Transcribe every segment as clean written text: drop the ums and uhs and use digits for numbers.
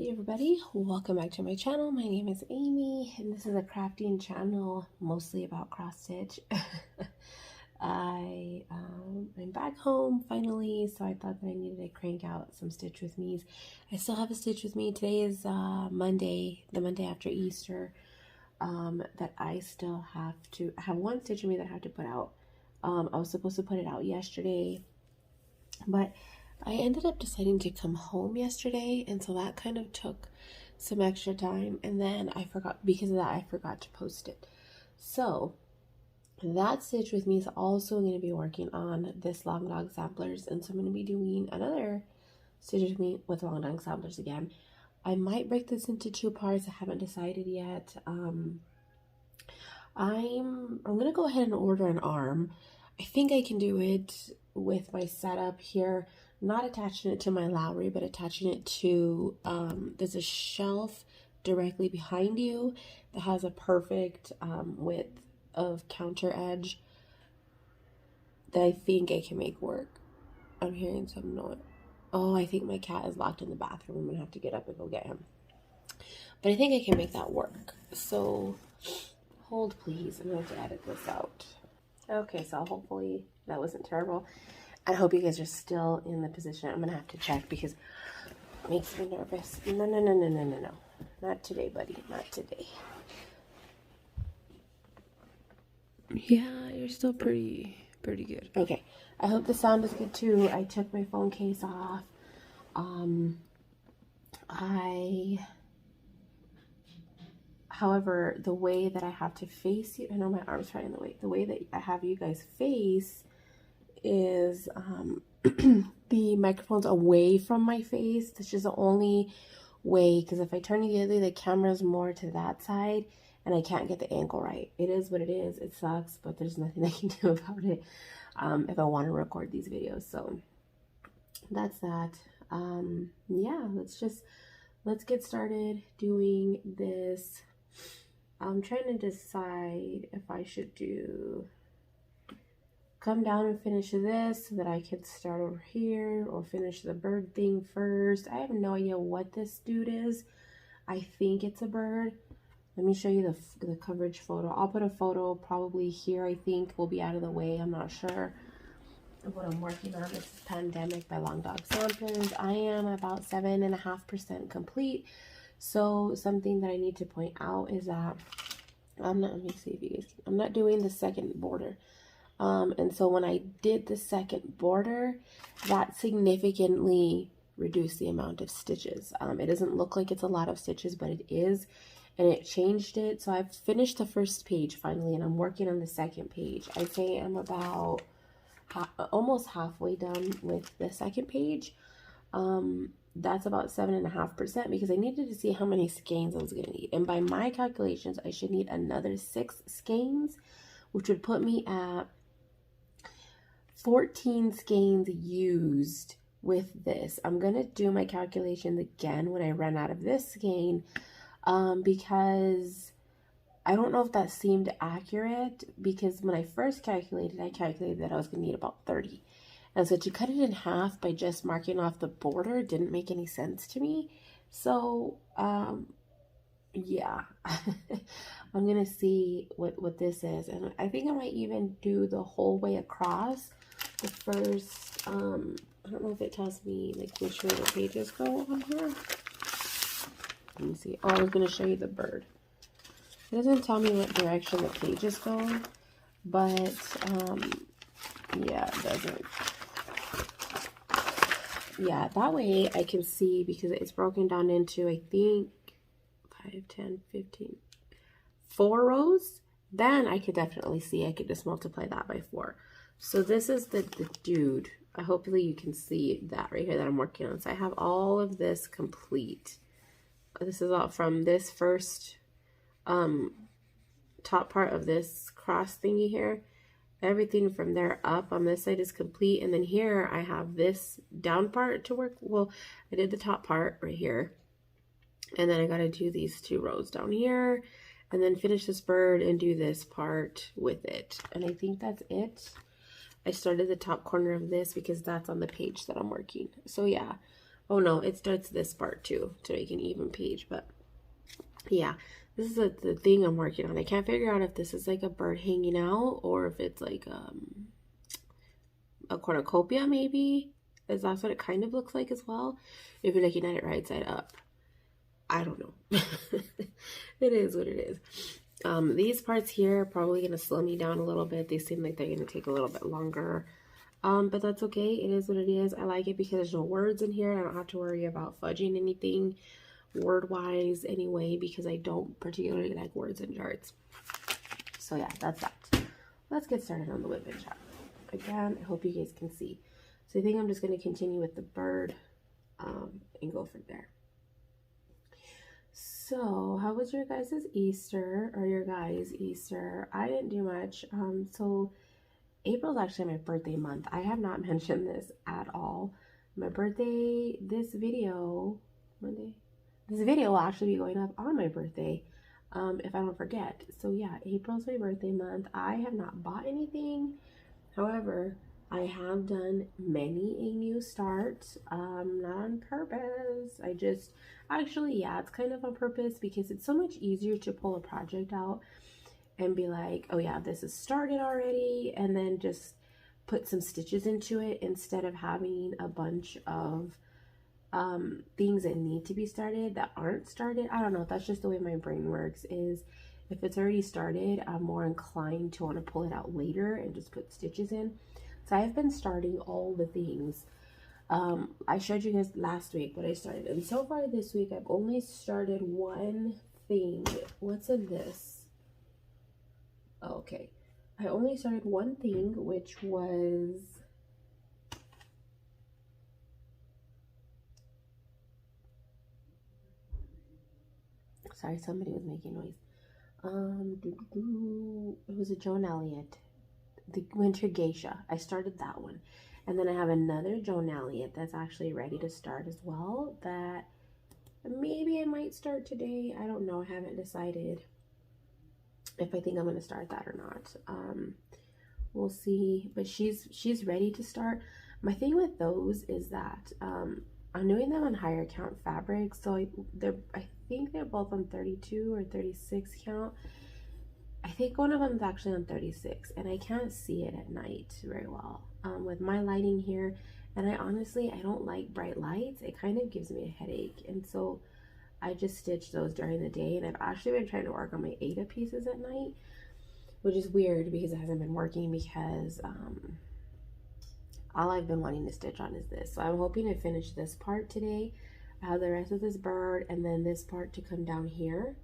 Hey everybody, welcome back to my channel. My name is Amy and this is a crafting channel mostly about cross stitch. I'm back home finally, so I thought that I needed to crank out some stitch with me's. I still have a stitch with me. Today is Monday, the Monday after Easter, that I still have to have one stitch with me that I have to put out. I was supposed to put it out yesterday, but I ended up deciding to come home yesterday, and so that kind of took some extra time, and then I forgot, because of that I forgot to post it. So that stitch with me is also going to be working on this long dog samplers, and so I'm going to be doing another stitch with me with long dog samplers again. I might break this into two parts. I haven't decided yet. I'm going to go ahead and order an arm. I think I can do it with my setup here, not attaching it to my Lowry, but attaching it to, there's a shelf directly behind you that has a perfect width of counter edge that I think I can make work. I'm hearing some noise. Oh, I think my cat is locked in the bathroom. I'm going to have to get up and go get him. But I think I can make that work. So hold please, I'm going to have to edit this out. Okay, so hopefully that wasn't terrible. I hope you guys are still in the position. I'm going to have to check because it makes me nervous. No. Not today, buddy. Not today. Yeah, you're still pretty good. Okay, I hope the sound is good too. I took my phone case off. However, the way that I have to face you, I know my arm's right in the way. The way that I have you guys face is the microphone's away from my face. This is the only way, because if I turn it the other way, the camera's more to that side and I can't get the angle right. It is what it is. It sucks, but there's nothing I can do about it if I want to record these videos. So that's that. Yeah, let's get started doing this. I'm trying to decide if I should come down and finish this so that I can start over here, or finish the bird thing first. I have no idea what this dude is. I think it's a bird. Let me show you the coverage photo. I'll put a photo probably here. I think will be out of the way. I'm not sure of what I'm working on. This is Pandemic by Long Dog Samplers. I am about 7.5% complete. So something that I need to point out is that let me see if you guys can, I'm not doing the second border. And so when I did the second border, that significantly reduced the amount of stitches. It doesn't look like it's a lot of stitches, but it is, and it changed it. So I've finished the first page finally, and I'm working on the second page. I'd say I'm about almost halfway done with the second page. That's about 7.5% because I needed to see how many skeins I was going to need. And by my calculations, I should need another 6 skeins, which would put me at 14 skeins used with this. I'm going to do my calculations again when I run out of this skein, because I don't know if that seemed accurate, because when I first calculated, I calculated that I was going to need about 30. And so to cut it in half by just marking off the border didn't make any sense to me. So, yeah, I'm going to see what this is. And I think I might even do the whole way across the first, I don't know if it tells me like which way the pages go on here. Let me see. Oh, I was going to show you the bird. It doesn't tell me what direction the pages go, but, yeah, it doesn't. Yeah, that way I can see, because it's broken down into, I think, 5, 10, 15, 4 rows. Then I could definitely see, I could just multiply that by 4. So this is the dude. Hopefully you can see that right here that I'm working on. So I have all of this complete. This is all from this first top part of this cross thingy here. Everything from there up on this side is complete, and then here I have this down part to work. Well, I did the top part right here, and then I got to do these 2 rows down here, and then finish this bird and do this part with it. And I think that's it. I started the top corner of this because that's on the page that I'm working. So yeah, Oh no, it starts this part too to make an even page. But yeah, this is the thing I'm working on. I can't figure out if this is like a bird hanging out or if it's like a cornucopia maybe. Is that's what it kind of looks like as well if you're looking at it right side up. I don't know. It is what it is. These parts here are probably going to slow me down a little bit. They seem like they're going to take a little bit longer. But that's okay. It is what it is. I like it because there's no words in here. I don't have to worry about fudging anything word-wise anyway, because I don't particularly like words in charts. So yeah, that's that. Let's get started on the woodbin shop. Again, I hope you guys can see. So I think I'm just going to continue with the bird and go from there. So how was your guys' Easter, or your guys' Easter? I didn't do much. So April's actually my birthday month. I have not mentioned this at all. My birthday, this video will actually be going up on my birthday, if I don't forget. So yeah, April's my birthday month. I have not bought anything. However, I have done many a new start, not on purpose. Actually, yeah, it's kind of on purpose because it's so much easier to pull a project out and be like, oh yeah, this is started already, and then just put some stitches into it instead of having a bunch of things that need to be started that aren't started. I don't know, that's just the way my brain works. Is if it's already started, I'm more inclined to want to pull it out later and just put stitches in. So I've been starting all the things. I showed you guys last week what I started, and so far this week I've only started one thing. What's in this? Oh, okay, I only started one thing, which was sorry, somebody was making noise. It was a Joan Elliott, the Winter Geisha. I started that one. And then I have another Joan Elliott that's actually ready to start as well, that maybe I might start today. I don't know. I haven't decided if I think I'm going to start that or not. We'll see. But she's ready to start. My thing with those is that I'm doing them on higher count fabrics. So I think they're both on 32 or 36 count. I think one of them is actually on 36, and I can't see it at night very well with my lighting here. And I don't like bright lights. It kind of gives me a headache, and so I just stitch those during the day. And I've actually been trying to work on my Ada pieces at night, which is weird because it hasn't been working, because all I've been wanting to stitch on is this. So I'm hoping to finish this part today. I have the rest of this bird and then this part to come down here.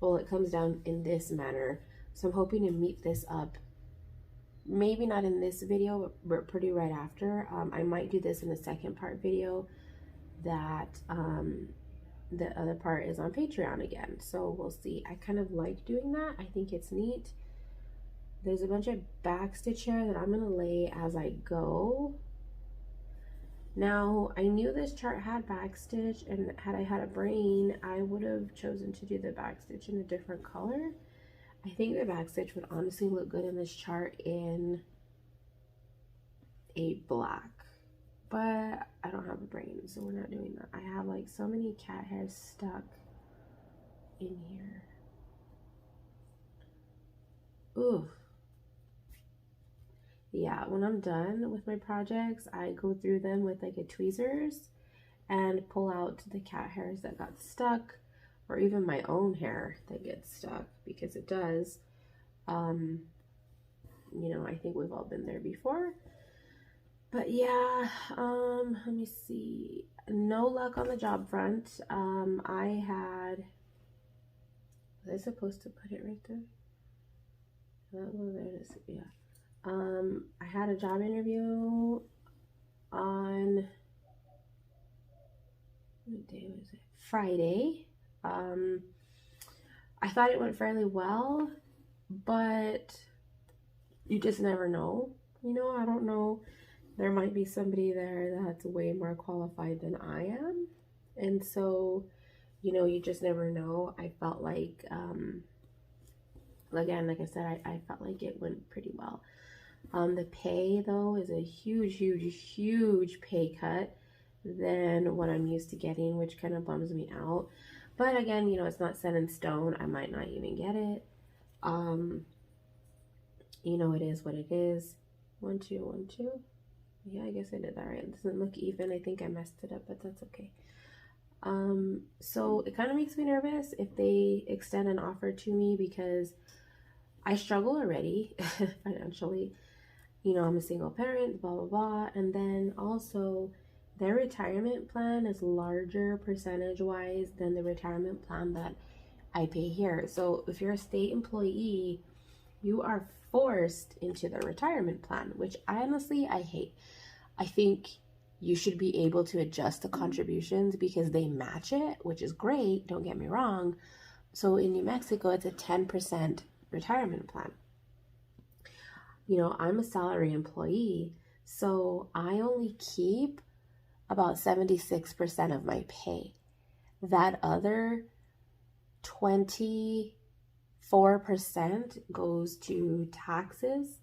Well, it comes down in this manner. So I'm hoping to meet this up. Maybe not in this video, but pretty right after. I might do this in the second part video. That the other part is on Patreon again. So we'll see. I kind of like doing that. I think it's neat. There's a bunch of backstitch here that I'm going to lay as I go. Now, I knew this chart had backstitch, and had I had a brain, I would have chosen to do the backstitch in a different color. I think the backstitch would honestly look good in this chart in a black, but I don't have a brain, so we're not doing that. I have like so many cat hairs stuck in here. Ooh. Yeah, when I'm done with my projects, I go through them with like a tweezers and pull out the cat hairs that got stuck, or even my own hair that gets stuck, because it does. You know, I think we've all been there before. But yeah, let me see. No luck on the job front. Was I supposed to put it right there? Oh, there it is. Yeah. I had a job interview on, what day was it? Friday. I thought it went fairly well, but you just never know. You know, I don't know. There might be somebody there that's way more qualified than I am. And so, you know, you just never know. I felt like, again, like I said, I felt like it went pretty well. The pay, though, is a huge, huge, huge pay cut. than what I'm used to getting, which kind of bums me out. But again, you know, it's not set in stone. I might not even get it. You know, it is what it is. 1 2 1 2. Yeah, I guess I did that right. It doesn't look even. I think I messed it up, but that's okay. So it kind of makes me nervous if they extend an offer to me, because I struggle already financially. You know, I'm a single parent, blah, blah, blah. And then also, their retirement plan is larger percentage-wise than the retirement plan that I pay here. So if you're a state employee, you are forced into the retirement plan, which I hate. I think you should be able to adjust the contributions because they match it, which is great, don't get me wrong. So in New Mexico, it's a 10% retirement plan. You know, I'm a salary employee, so I only keep about 76% of my pay. That other 24% goes to taxes,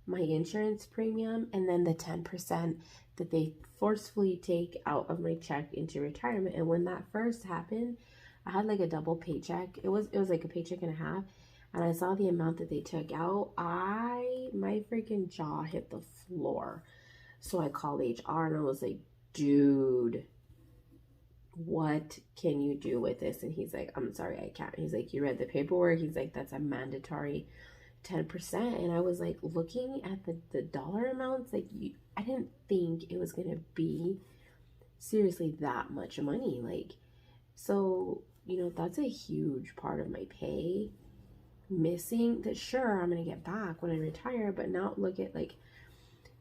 my insurance premium, and then the 10% that they forcefully take out of my check into retirement. And when that first happened, I had like a double paycheck. It was like a paycheck and a half. And I saw the amount that they took out. My freaking jaw hit the floor. So I called HR and I was like, dude, what can you do with this? And he's like, I'm sorry, I can't. He's like, you read the paperwork? He's like, that's a mandatory 10%. And I was like, looking at the dollar amounts, like, I didn't think it was going to be seriously that much money. Like, so, you know, that's a huge part of my pay missing that. Sure, I'm going to get back when I retire, but now look at, like,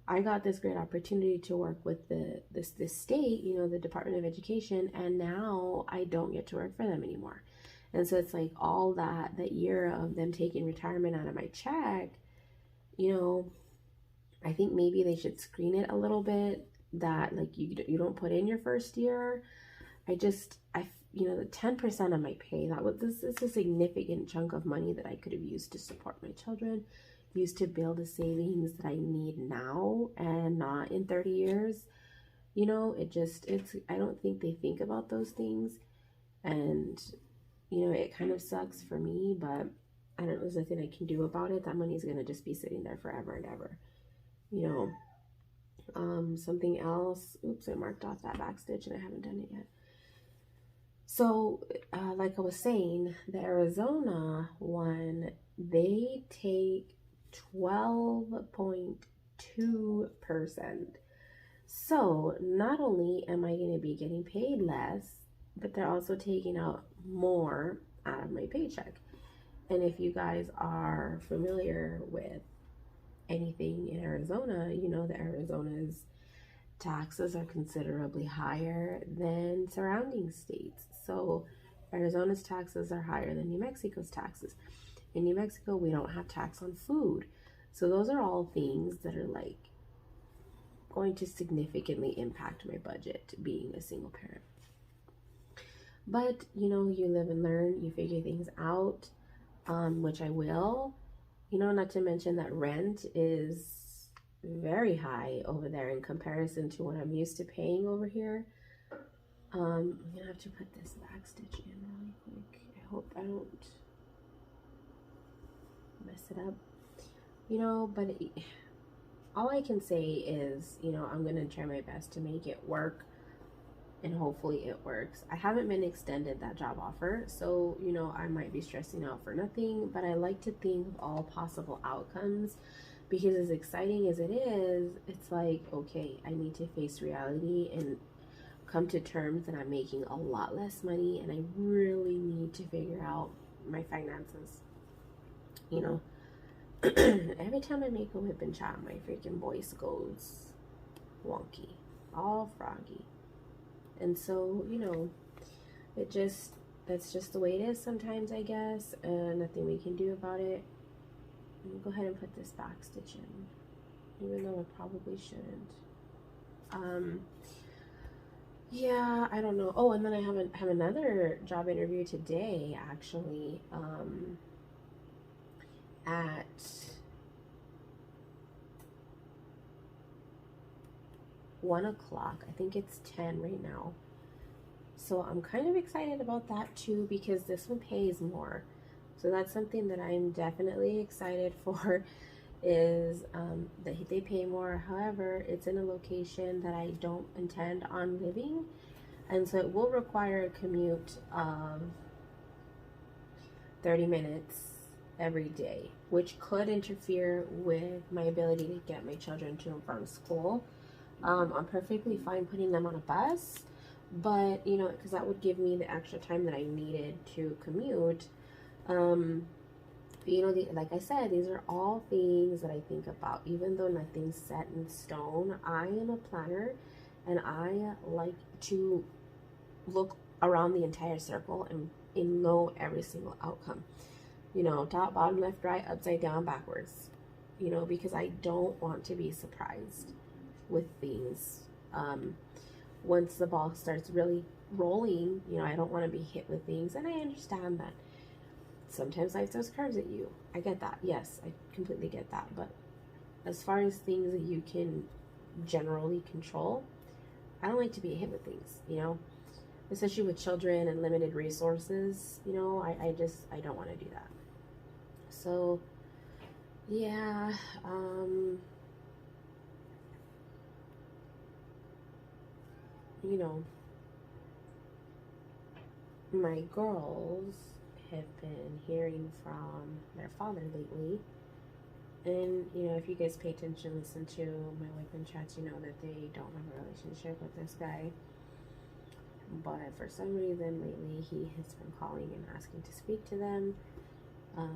I got this great opportunity to work with this state, you know, the Department of Education, and now I don't get to work for them anymore. And so it's like all that year of them taking retirement out of my check, you know, I think maybe they should screen it a little bit, that like you don't put in your first year. You know, the 10% of my pay, this is a significant chunk of money that I could have used to support my children, used to build a savings that I need now and not in 30 years. You know, I don't think they think about those things. And, you know, it kind of sucks for me, but I don't know, there's nothing I can do about it. That money's going to just be sitting there forever and ever, you know. Something else, oops, I marked off that back stitch and I haven't done it yet. So, like I was saying, the Arizona one, they take 12.2%. So, not only am I going to be getting paid less, but they're also taking out more out of my paycheck. And if you guys are familiar with anything in Arizona, you know that Arizona's taxes are considerably higher than surrounding states. So Arizona's taxes are higher than New Mexico's taxes. In New Mexico, we don't have tax on food. So those are all things that are like going to significantly impact my budget being a single parent. But, you know, you live and learn, you figure things out, which I will. You know, not to mention that rent is very high over there in comparison to what I'm used to paying over here. I'm gonna have to put this back stitch in really quick. I hope I don't mess it up. You know, but all I can say is, you know, I'm gonna try my best to make it work, and hopefully it works. I haven't been extended that job offer, so, you know, I might be stressing out for nothing, but I like to think of all possible outcomes, because as exciting as it is, it's like, okay, I need to face reality and come to terms that I'm making a lot less money, and I really need to figure out my finances. You know, every time I make a whip and chat, my freaking voice goes wonky, all froggy. And so, you know, that's just the way it is sometimes, I guess. Nothing we can do about it. Let me go ahead and put this back stitch in, even though I probably shouldn't. Yeah, I don't know. Oh, and then I have another job interview today, actually, 1 o'clock. I think it's 10 right now. So I'm kind of excited about that too, because this one pays more. So that's something that I'm definitely excited for, is that they pay more. However, it's in a location that I don't intend on living. And so it will require a commute of 30 minutes every day, which could interfere with my ability to get my children to and from school. I'm perfectly fine putting them on a bus, but, you know, because that would give me the extra time that I needed to commute. You know, like I said, these are all things that I think about. Even though nothing's set in stone, I am a planner, and I like to look around the entire circle and know every single outcome. You know, top, bottom, left, right, upside down, backwards. You know, because I don't want to be surprised with things. Once the ball starts really rolling, you know, I don't want to be hit with things, and I understand that. Sometimes life throws curves at you. I get that. Yes, I completely get that. But as far as things that you can generally control, I don't like to be hit with things, you know, especially with children and limited resources. You know, I don't want to do that. So, yeah, you know, my girls have been hearing from their father lately, and you know, if you guys pay attention, listen to my weekend chats, you know that they don't have a relationship with this guy, but for some reason lately he has been calling and asking to speak to them. I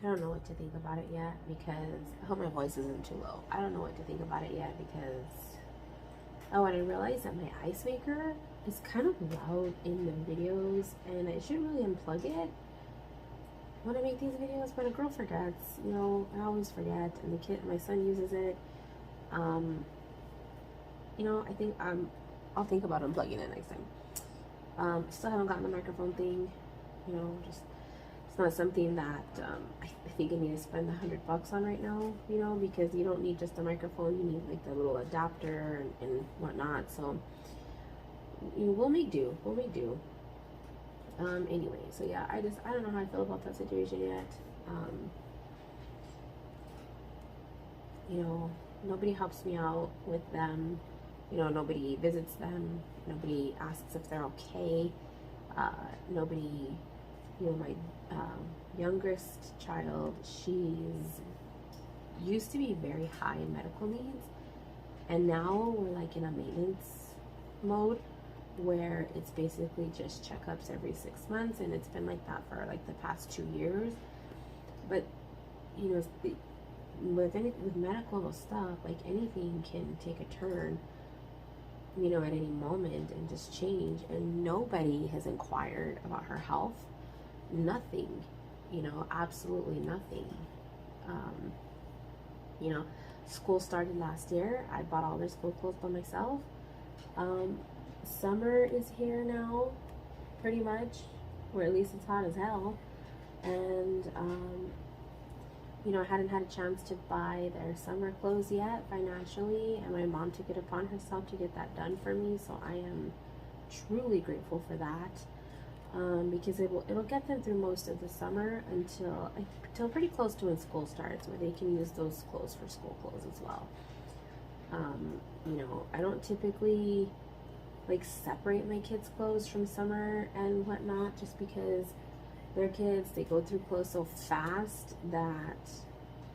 don't know what to think about it yet, because I hope my voice isn't too low. I don't know what to think about it yet, because oh, and I realized that my ice maker is kind of loud in the videos, and I should really unplug it when I make these videos, but a girl forgets. You know, I always forget, and my son uses it. You know, I think I'll think about unplugging it next time. Still haven't gotten the microphone thing. You know, just it's not something that I think I need to spend $100 on right now. You know, because you don't need just a microphone; you need like the little adapter and whatnot. So we'll make do. We'll make do. Anyway, so yeah, I don't know how I feel about that situation yet. You know, nobody helps me out with them. You know, nobody visits them. Nobody asks if they're okay. Nobody, you know, my youngest child, she's used to be very high in medical needs, and now we're like in a maintenance mode, where it's basically just checkups every 6 months, and it's been like that for like the past 2 years. But you know, with medical stuff, like anything can take a turn, you know, at any moment and just change, and nobody has inquired about her health. Nothing, you know, absolutely nothing. You know, school started last year. I bought all their school clothes by myself. Summer is here now, pretty much, or at least it's hot as hell, and you know, I hadn't had a chance to buy their summer clothes yet financially, and my mom took it upon herself to get that done for me, so I am truly grateful for that, because it'll get them through most of the summer until pretty close to when school starts, where they can use those clothes for school clothes as well. You know, I don't typically like separate my kids' clothes from summer and whatnot, just because they're kids. They go through clothes so fast that,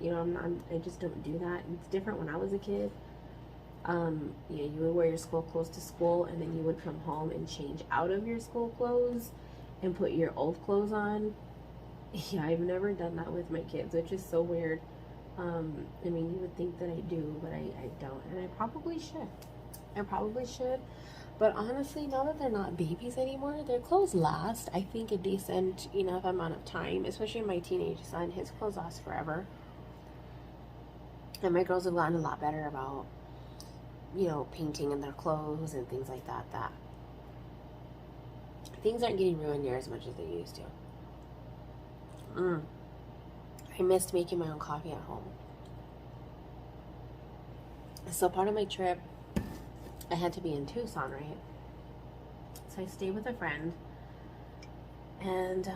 you know, I just don't do that. It's different when I was a kid. You know, you would wear your school clothes to school, and then you would come home and change out of your school clothes and put your old clothes on. Yeah, I've never done that with my kids, which is so weird. I mean, you would think that I do, but I don't, and I probably should. But honestly, now that they're not babies anymore, their clothes last, I think, a decent enough amount of time, especially my teenage son. His clothes last forever. And my girls have gotten a lot better about, you know, painting in their clothes and things like that, things aren't getting ruined near as much as they used to. I missed making my own coffee at home. So part of my trip, I had to be in Tucson, right? So I stayed with a friend, and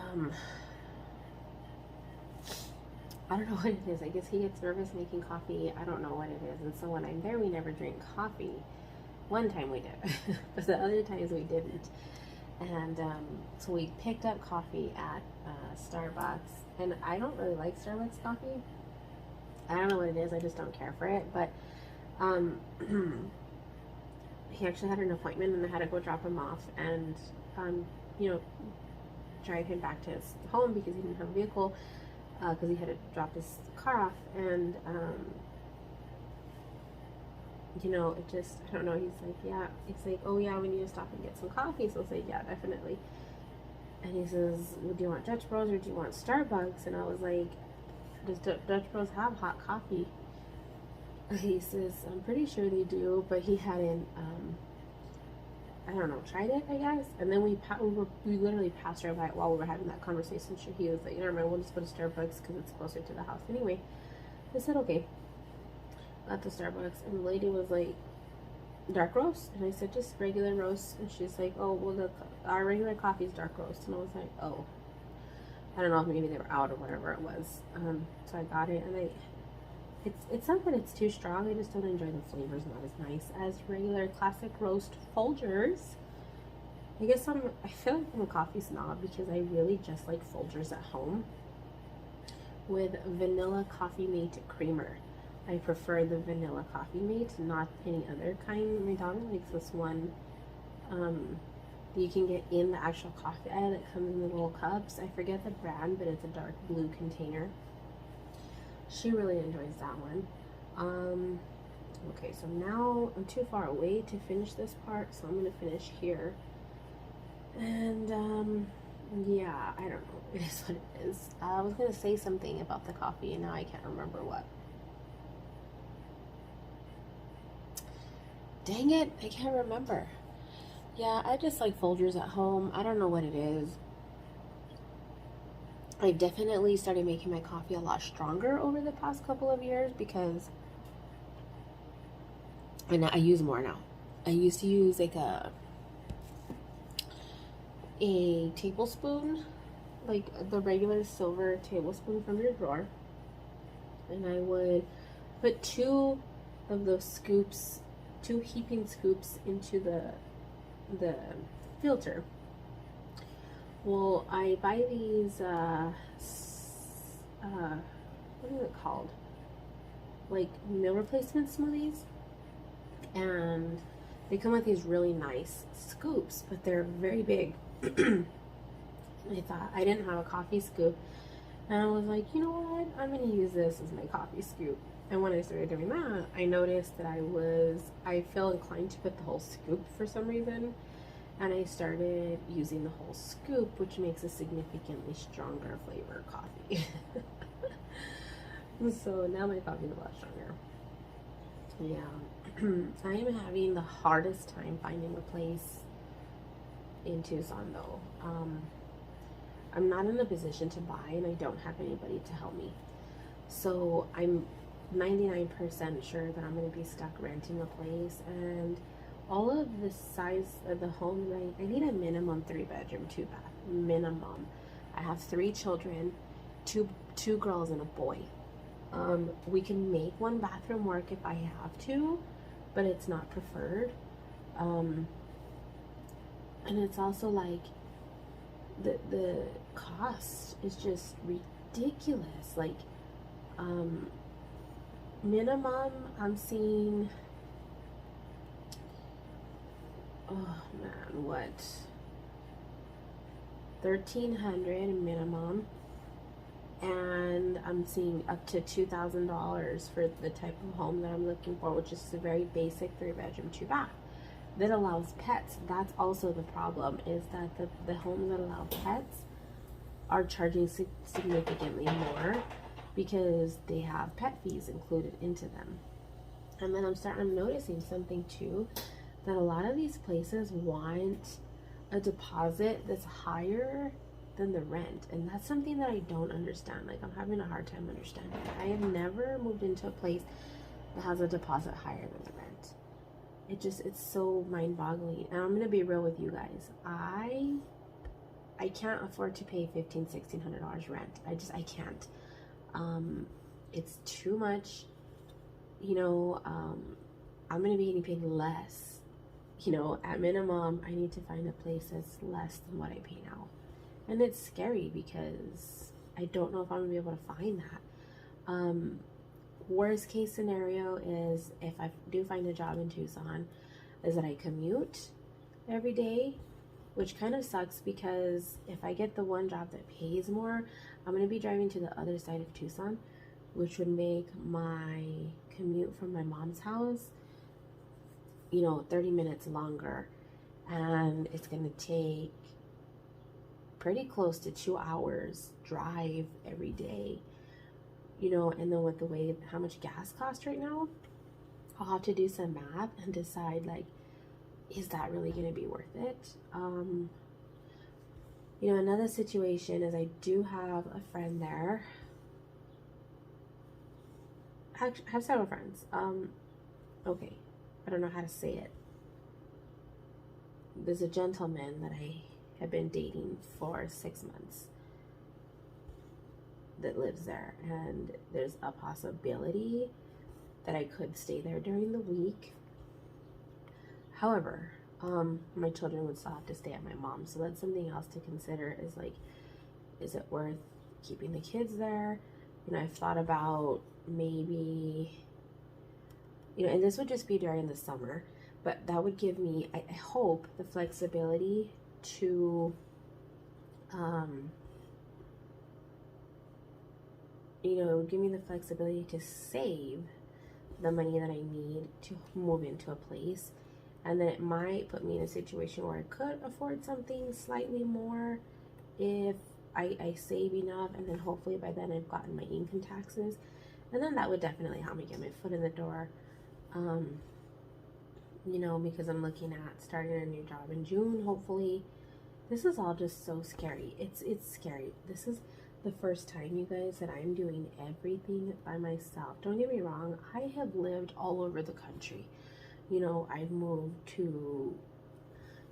I don't know what it is. I guess he gets nervous making coffee. I don't know what it is. And so when I'm there, we never drink coffee. One time we did, but the other times we didn't. And so we picked up coffee at Starbucks. And I don't really like Starbucks coffee. I don't know what it is. I just don't care for it. But he actually had an appointment, and I had to go drop him off and, you know, drive him back to his home because he didn't have a vehicle, because he had to drop his car off. And, you know, it just, I don't know, he's like, yeah, it's like, oh yeah, we need to stop and get some coffee. So I was like, yeah, definitely. And he says, well, do you want Dutch Bros or do you want Starbucks? And I was like, does Dutch Bros have hot coffee? He says, I'm pretty sure they do, but he hadn't, I don't know, tried it, I guess. And then we literally passed right by it while we were having that conversation. He was like, never mind, we'll just go to Starbucks because it's closer to the house anyway. I said, okay. At the Starbucks, and the lady was like, dark roast? And I said, just regular roast. And she's like, oh, well, our regular coffee is dark roast. And I was like, oh. I don't know if maybe they were out or whatever it was. So I got it, and it's not that it's too strong, I just don't enjoy the flavors, not as nice as regular classic roast Folgers. I guess I feel like I'm a coffee snob because I really just like Folgers at home with vanilla coffee mate creamer. I prefer the vanilla coffee mate, not any other kind. My daughter likes this one that you can get in the actual coffee aisle that comes in the little cups. I forget the brand, but it's a dark blue container. She really enjoys that one. Okay, so now I'm too far away to finish this part, so I'm going to finish here. And, yeah, I don't know. It is what it is. I was going to say something about the coffee, and now I can't remember what. Dang it, I can't remember. Yeah, I just like Folgers at home. I don't know what it is. I definitely started making my coffee a lot stronger over the past couple of years because I use more now. I used to use like a tablespoon, like the regular silver tablespoon from your drawer, and I would put 2 of those scoops, 2 heaping scoops into the filter. Well, I buy these, what is it called? Like meal replacement smoothies. And they come with these really nice scoops, but they're very big. I thought I didn't have a coffee scoop. And I was like, you know what? I'm going to use this as my coffee scoop. And when I started doing that, I noticed that I felt inclined to put the whole scoop for some reason. And I started using the whole scoop, which makes a significantly stronger flavor coffee. So now my coffee is a lot stronger. Yeah. I am having the hardest time finding a place in Tucson, though. I'm not in a position to buy, and I don't have anybody to help me. So I'm 99% sure that I'm going to be stuck renting a place, and all of the size of the home, I need a minimum 3-bedroom, 2-bath, minimum. I have 3 children, two girls and a boy. We can make 1 bathroom work if I have to, but it's not preferred. And it's also like the cost is just ridiculous. Like, minimum I'm seeing, oh man, what, $1,300 minimum, and I'm seeing up to $2,000 for the type of home that I'm looking for, which is a very basic 3-bedroom, 2-bath that allows pets. That's also the problem, is that the homes that allow pets are charging significantly more because they have pet fees included into them. And then I'm noticing something too, that a lot of these places want a deposit that's higher than the rent, and that's something that I don't understand. Like, I'm having a hard time understanding it. I have never moved into a place that has a deposit higher than the rent. It's so mind-boggling. And I'm gonna be real with you guys. I can't afford to pay $1,500-$1,600 rent. I can't. It's too much. You know, I'm gonna be getting paid less. You know, at minimum, I need to find a place that's less than what I pay now. And it's scary because I don't know if I'm gonna be able to find that. Worst case scenario is, if I do find a job in Tucson, is that I commute every day, which kind of sucks because if I get the one job that pays more, I'm going to be driving to the other side of Tucson, which would make my commute from my mom's house, you know, 30 minutes longer. And it's going to take pretty close to 2 hours drive every day. You know, and then with the way how much gas costs right now, I'll have to do some math and decide, like, is that really going to be worth it? You know, another situation is I do have a friend there. I have several friends. Okay, I don't know how to say it. There's a gentleman that I have been dating for 6 months that lives there, and there's a possibility that I could stay there during the week. However, my children would still have to stay at my mom's, so that's something else to consider, is like, is it worth keeping the kids there? You know, I've thought about maybe, you know, and this would just be during the summer, but that would give me, I hope, the flexibility to you know, it would give me the flexibility to save the money that I need to move into a place. And then it might put me in a situation where I could afford something slightly more if I save enough, and then hopefully by then I've gotten my income taxes. And then that would definitely help me get my foot in the door. You know, because I'm looking at starting a new job in June, hopefully. This is all just so scary. It's scary. This is the first time, you guys, that I'm doing everything by myself. Don't get me wrong, I have lived all over the country. You know, I've moved to,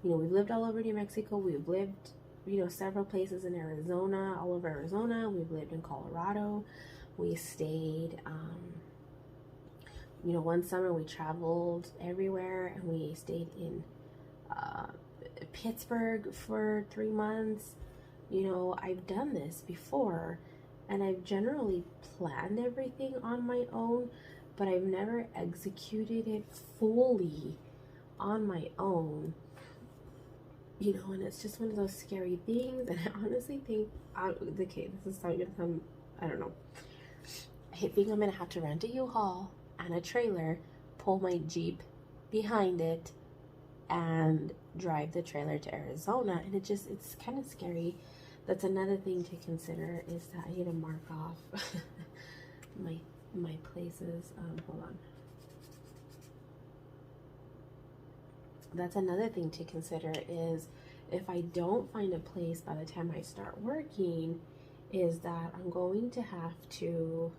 you know, we've lived all over New Mexico. We've lived, you know, several places in Arizona, all over Arizona. We've lived in Colorado. We stayed, you know, one summer we traveled everywhere, and we stayed in Pittsburgh for 3 months. You know, I've done this before, and I've generally planned everything on my own, but I've never executed it fully on my own. You know, and it's just one of those scary things, and I honestly think, okay, this is starting to come, I don't know. I think I'm going to have to rent a U-Haul and a trailer, pull my Jeep behind it, and drive the trailer to Arizona. And it's kind of scary. That's another thing to consider, is that I need to mark off my places. Hold on. That's another thing to consider, is if I don't find a place by the time I start working, is that I'm going to have to,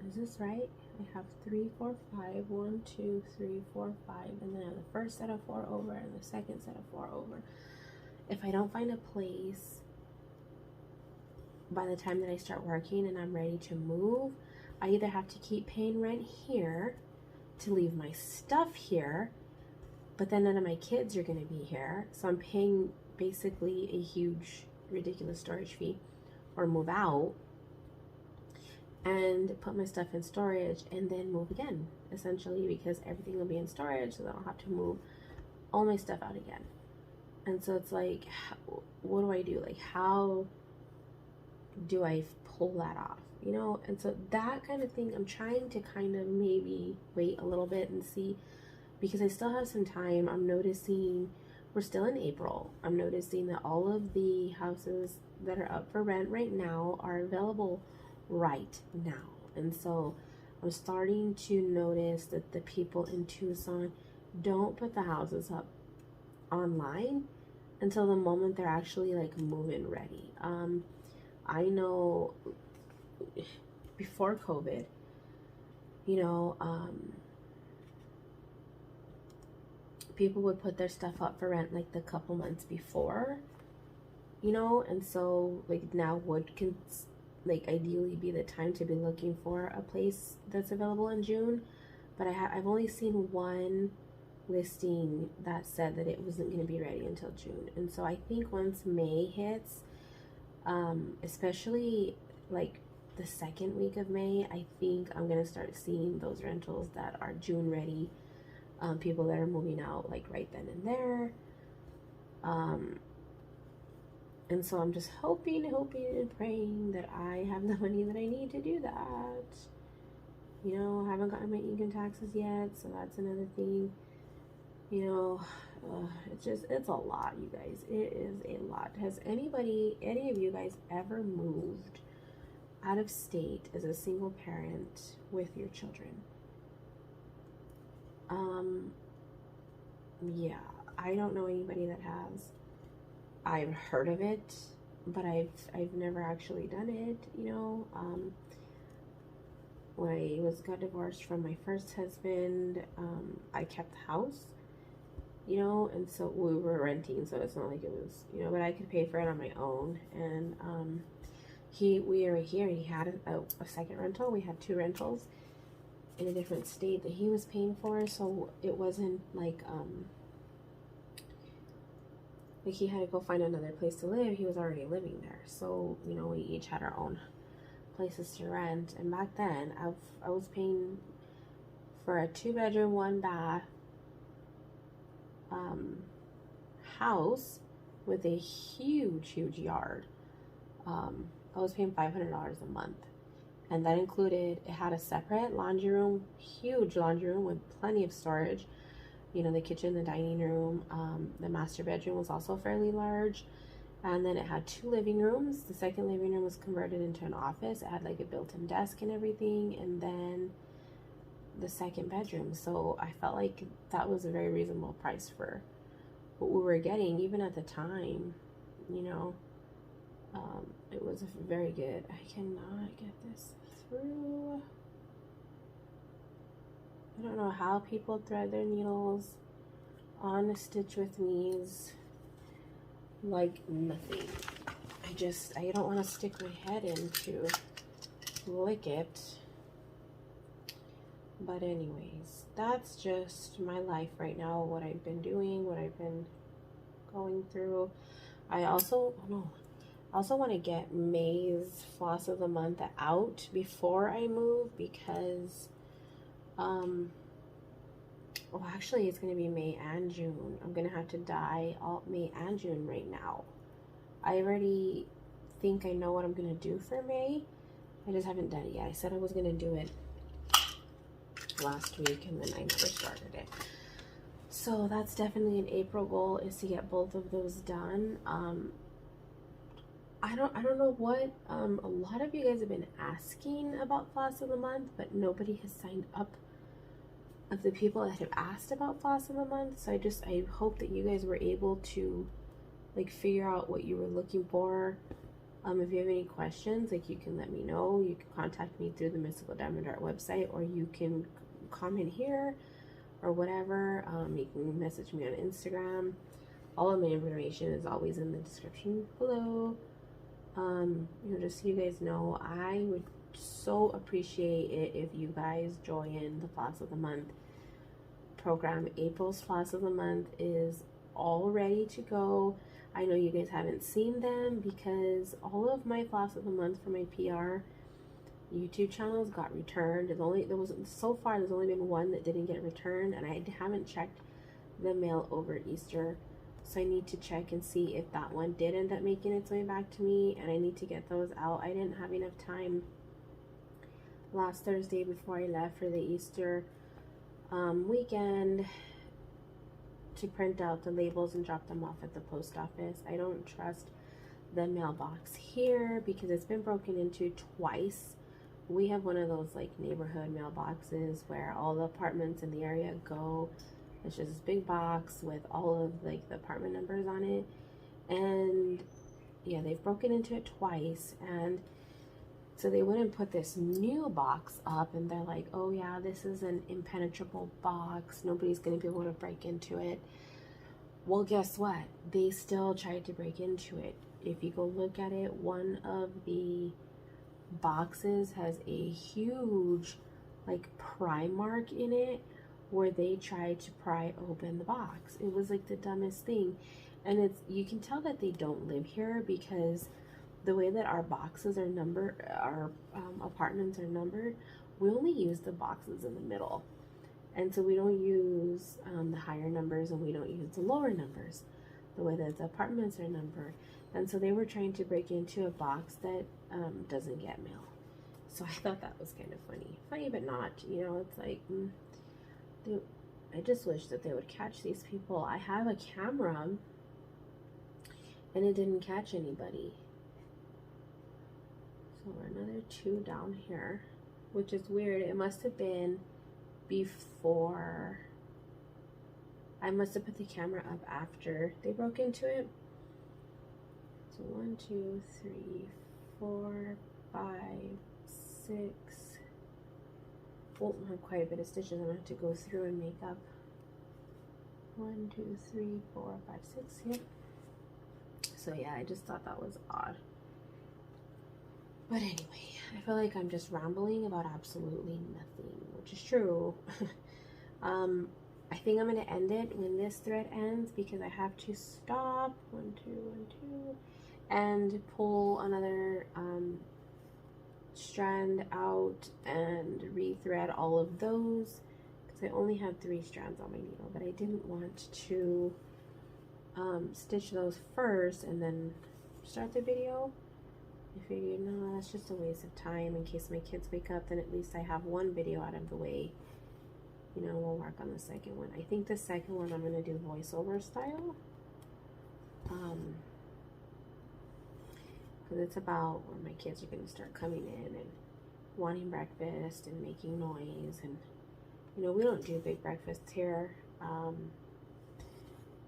is this right? I have 3, 4, 5, 1, 2, 3, 4, 5, and then I have the first set of 4 over and the second set of 4 over. If I don't find a place by the time that I start working and I'm ready to move, I either have to keep paying rent here to leave my stuff here, but then none of my kids are going to be here, so I'm paying basically a huge, ridiculous storage fee, or move out and put my stuff in storage and then move again, essentially, because everything will be in storage, so I don't have to move all my stuff out again. And so it's like, what do I do? Like, how do I pull that off? You know? And so that kind of thing, I'm trying to kind of maybe wait a little bit and see, because I still have some time. I'm noticing, we're still in April. I'm noticing that all of the houses that are up for rent right now are available right now. And so I'm starting to notice that the people in Tucson don't put the houses up online until the moment they're actually like move-in ready. I know before COVID, you know, people would put their stuff up for rent like the couple months before, you know, and so like now would like ideally be the time to be looking for a place that's available in June. But I've only seen one listing that said that it wasn't going to be ready until June. And so I think once May hits, especially like the second week of May, I think I'm going to start seeing those rentals that are June ready, people that are moving out like right then and there. And so I'm just hoping and praying that I have the money that I need to do that. You know, I haven't gotten my income taxes yet, so that's another thing. You know, it's a lot, you guys. It is a lot. Has any of you guys ever moved out of state as a single parent with your children? Yeah, I don't know anybody that has. I've heard of it, but I've never actually done it, you know. When I got divorced from my first husband, I kept the house, you know, and so we were renting, so it's not like it was, you know, but I could pay for it on my own. And we were here, he had a second rental. We had 2 rentals in a different state that he was paying for, so it wasn't like he had to go find another place to live. He was already living there, so you know, we each had our own places to rent. And back then I was paying for a 2-bedroom 1-bath house with a huge yard. I was paying $500 a month, and that included, it had a separate laundry room, huge laundry room with plenty of storage, you know, the kitchen, the dining room, the master bedroom was also fairly large. And then it had 2 living rooms. The second living room was converted into an office. It had like a built-in desk and everything. And then the second bedroom. So I felt like that was a very reasonable price for what we were getting, even at the time, you know. It was very good. I cannot get this through. I don't know how people thread their needles on a stitch with me's like nothing. I don't want to stick my head in to lick it. But anyways, that's just my life right now, what I've been doing, what I've been going through. I also want to get May's floss of the month out before I move, because well, actually it's going to be May and June. I'm going to have to dye all May and June right now. I already think I know what I'm going to do for May. I just haven't done it yet. I said I was going to do it last week, and then I never started it. So that's definitely an April goal, is to get both of those done. I don't know what, a lot of you guys have been asking about Floss of the Month, but nobody has signed up of the people that have asked about Floss of the Month. So I hope that you guys were able to like figure out what you were looking for. If you have any questions, like, you can let me know. You can contact me through the Mystical Diamond Art website, or you can comment here or whatever. You can message me on Instagram. All of my information is always in the description below. You know, just so you guys know, I would so appreciate it if you guys join the Floss of the Month program. April's Floss of the Month is all ready to go. I know you guys haven't seen them because all of my Floss of the Month for my PR YouTube channels got returned. So far there's only been one that didn't get returned, and I haven't checked the mail over Easter. So I need to check and see if that one did end up making its way back to me, and I need to get those out. I didn't have enough time last Thursday before I left for the Easter weekend to print out the labels and drop them off at the post office. I don't trust the mailbox here because it's been broken into twice. We have one of those like neighborhood mailboxes where all the apartments in the area go. It's just this big box with all of like the apartment numbers on it, and yeah, they've broken into it twice. And So they wouldn't put this new box up, and they're like, oh yeah, this is an impenetrable box. Nobody's going to be able to break into it. Well, guess what? They still tried to break into it. If you go look at it, one of the boxes has a huge like pry mark in it where they tried to pry open the box. It was like the dumbest thing. And it's, you can tell that they don't live here because the way that our boxes are numbered, our apartments are numbered, we only use the boxes in the middle. And so we don't use the higher numbers, and we don't use the lower numbers, the way that the apartments are numbered. And so they were trying to break into a box that doesn't get mail. So I thought that was kind of funny. Funny but not, you know, it's like, I just wish that they would catch these people. I have a camera, and it didn't catch anybody. So we're another 2 down here, which is weird. It must have been before. I must have put the camera up after they broke into it. So 1, 2, 3, 4, 5, 6. Oh, I have quite a bit of stitches. I'm gonna have to go through and make up. 1, 2, 3, 4, 5, 6. Yep. So yeah, I just thought that was odd. But anyway, I feel like I'm just rambling about absolutely nothing, which is true. I think I'm going to end it when this thread ends because I have to stop. 1, 2, 1, 2. And pull another strand out and rethread all of those because I only have 3 strands on my needle, but I didn't want to stitch those first and then start the video. I figured, no, that's just a waste of time. In case my kids wake up, then at least I have one video out of the way. You know, we'll work on the second one. I think the second one I'm going to do voiceover style. Because it's about when my kids are going to start coming in and wanting breakfast and making noise. And, you know, we don't do big breakfasts here.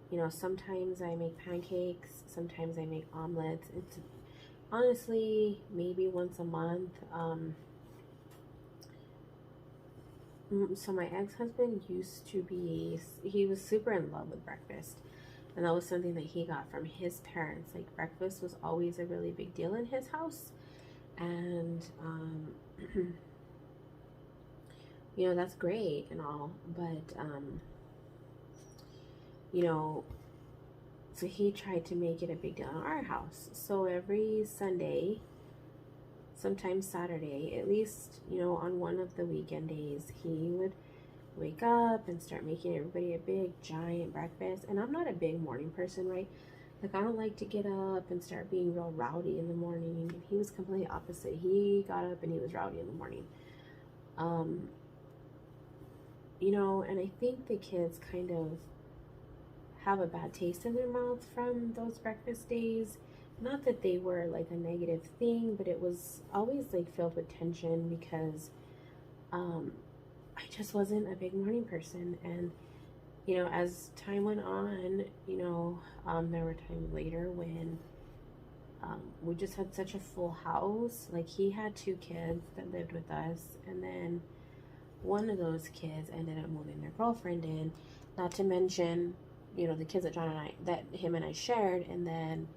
You know, sometimes I make pancakes. Sometimes I make omelets. It's honestly maybe once a month. So my ex-husband used to be, he was super in love with breakfast, and that was something that he got from his parents. Like, breakfast was always a really big deal in his house, and you know, that's great and all, but you know, so he tried to make it a big deal in our house. So every Sunday, sometimes Saturday, at least, you know, on one of the weekend days, he would wake up and start making everybody a big, giant breakfast. And I'm not a big morning person, right? Like, I don't like to get up and start being real rowdy in the morning. And he was completely opposite. He got up and he was rowdy in the morning. You know, and I think the kids kind of have a bad taste in their mouth from those breakfast days. Not that they were like a negative thing, but it was always like filled with tension because I just wasn't a big morning person. And you know, as time went on, you know, there were times later when we just had such a full house. Like, he had 2 kids that lived with us, and then one of those kids ended up moving their girlfriend in, not to mention, you know, the kids that him and I shared, and then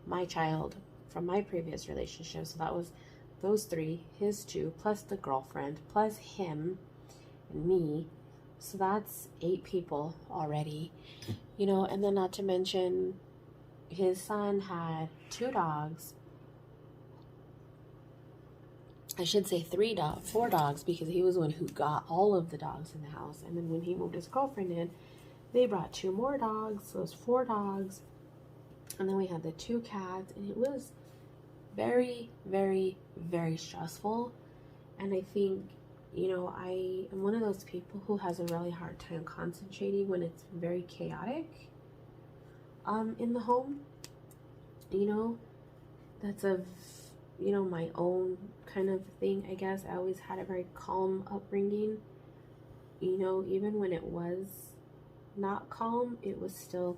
my child from my previous relationship. So that was those 3, his 2, plus the girlfriend, plus him and me. So that's 8 people already, you know. And then not to mention, his son had 2 dogs. I should say 4 dogs, because he was the one who got all of the dogs in the house. And then when he moved his girlfriend in, they brought 2 more dogs, so it was 4 dogs. And then we had the 2 cats, and it was very, very, very stressful. And I think, you know, I am one of those people who has a really hard time concentrating when it's very chaotic in the home. You know, that's you know, my own kind of thing, I guess. I always had a very calm upbringing. You know, even when it was not calm, it was still,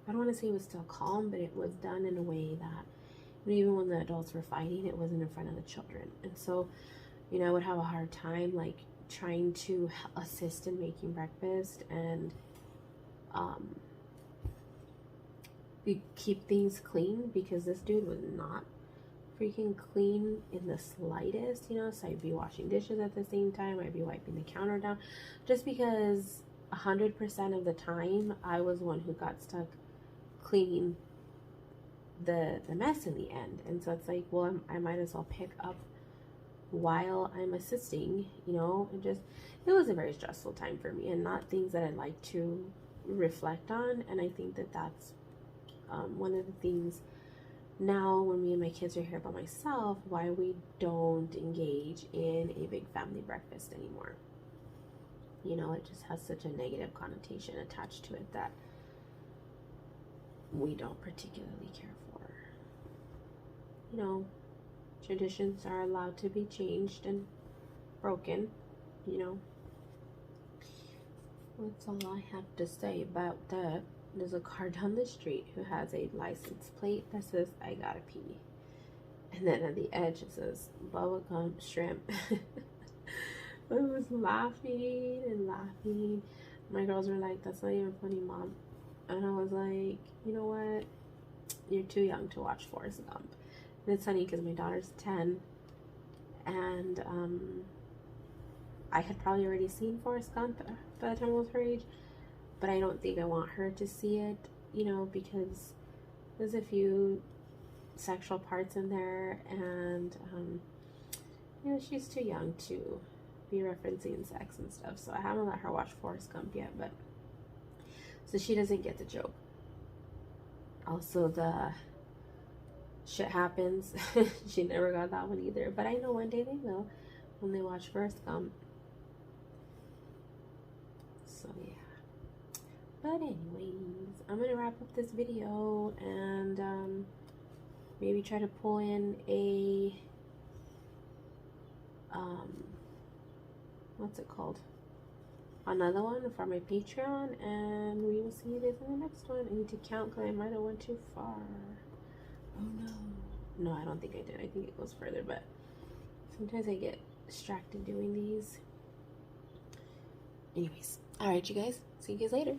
I don't want to say it was still calm, but it was done in a way that But even when the adults were fighting, it wasn't in front of the children. And so, you know, I would have a hard time like trying to assist in making breakfast and keep things clean, because this dude was not freaking clean in the slightest, you know. So I'd be washing dishes at the same time, I'd be wiping the counter down, just because 100% of the time I was the one who got stuck cleaning the mess in the end. And so it's like, well, I might as well pick up while I'm assisting, you know. It was a very stressful time for me, and not things that I'd like to reflect on. And I think that that's one of the things now, when me and my kids are here by myself, why we don't engage in a big family breakfast anymore. You know, it just has such a negative connotation attached to it that we don't particularly care for. You know, traditions are allowed to be changed and broken, you know. That's all I have to say about that. There's a car down the street who has a license plate that says, "I gotta pee." And then at the edge it says, "Bubblegum shrimp." I was laughing and laughing. My girls were like, "That's not even funny, Mom." And I was like, you know what? You're too young to watch Forrest Gump. And it's funny because my daughter's 10. And I had probably already seen Forrest Gump by the time I was her age. But I don't think I want her to see it, you know, because there's a few sexual parts in there, and you know, she's too young to be referencing sex and stuff. So I haven't let her watch Forrest Gump yet, but so she doesn't get the joke. Also, the shit happens. She never got that one either, but I know one day they will when they watch Forrest Gump. So yeah. But anyways, I'm gonna wrap up this video and maybe try to pull in a what's it called? Another one for my Patreon, and we will see you guys in the next one. I need to count because I might have went too far. Oh no. No, I don't think I did. I think it goes further, but sometimes I get distracted doing these. Anyways, alright you guys, see you guys later.